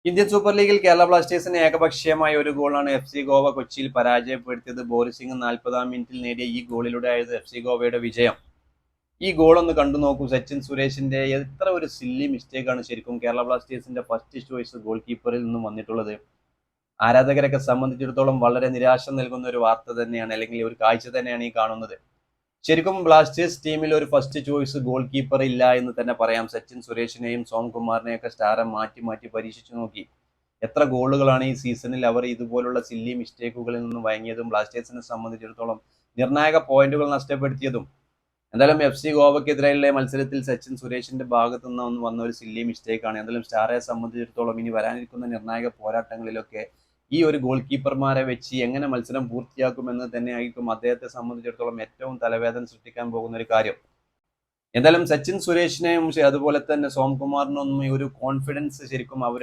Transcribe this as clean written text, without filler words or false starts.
Indian super ലീഗിൽ കേരള ബ്ലാസ്റ്റേഴ്സിന് ഏകപക്ഷീയമായ ഒരു ഗോളാണ് FC ഗോവ കൊച്ചിയിൽ പരാജയപ്പെടുത്തിയത്. ബോറിസിംഗ് 40-ാം മിനിറ്റിൽ നേടിയ ഈ ഗോളിലൂടെ ആയത് FC ഗോവയുടെ വിജയം. ഈ ഗോൾ ഒന്ന് കണ്ടു നോക്കൂ. സച്ചിൻ സുരേഷിന്റെ എത്ര ഒരു സില്ലി മിസ്റ്റേക്കാണ് ശരിക്കും കേരള ബ്ലാസ്റ്റേഴ്സിന്റെ ഫസ്റ്റ് ചോയ്സ് ഗോൾ കീപ്പറിൽ നിന്നും വന്നിട്ടുള്ളത്. ആരാധകരൊക്കെ സംബന്ധിച്ചിടത്തോളം വളരെ നിരാശ നൽകുന്ന ഒരു വാർത്ത തന്നെയാണ്, അല്ലെങ്കിൽ ഒരു കാഴ്ച തന്നെയാണ് ഈ കാണുന്നത്. ശരിക്കും ബ്ലാസ്റ്റേഴ്സ് ടീമിൽ ഒരു ഫസ്റ്റ് ചോയ്സ് ഗോൾ കീപ്പർ ഇല്ല എന്ന് തന്നെ പറയാം. സച്ചിൻ സുരേഷിനെയും സോംകുമാറിനെയും ഒക്കെ സ്റ്റാറെ മാറ്റി മാറ്റി പരീക്ഷിച്ചു നോക്കി. എത്ര ഗോളുകളാണ് ഈ സീസണിൽ അവർ ഇതുപോലുള്ള സില്ലി മിസ്റ്റേക്കുകളിൽ നിന്നും വഴങ്ങിയതും ബ്ലാസ്റ്റേഴ്സിനെ സംബന്ധിച്ചിടത്തോളം നിർണായക പോയിന്റുകൾ നഷ്ടപ്പെടുത്തിയതും. എന്തായാലും FC ഗോവയ്ക്കെതിരെയുള്ള മത്സരത്തിൽ സച്ചിൻ സുരേഷിന്റെ ഭാഗത്തു നിന്ന് വന്ന ഒരു സില്ലി മിസ്റ്റേക്കാണ്. എന്തായാലും സ്റ്റാറെ സംബന്ധിച്ചിടത്തോളം ഇനി വരാനിരിക്കുന്ന നിർണായക പോരാട്ടങ്ങളിലൊക്കെ ഈ ഒരു ഗോൾ കീപ്പർമാരെ വെച്ച് എങ്ങനെ മത്സരം പൂർത്തിയാക്കുമെന്ന് തന്നെയായിരിക്കും അദ്ദേഹത്തെ സംബന്ധിച്ചിടത്തോളം ഏറ്റവും തലവേദന സൃഷ്ടിക്കാൻ പോകുന്ന ഒരു കാര്യം. എന്തായാലും സച്ചിൻ സുരേഷിനെയും അതുപോലെ തന്നെ സോംകുമാറിനൊന്നും ഈ ഒരു കോൺഫിഡൻസ് ശരിക്കും അവർ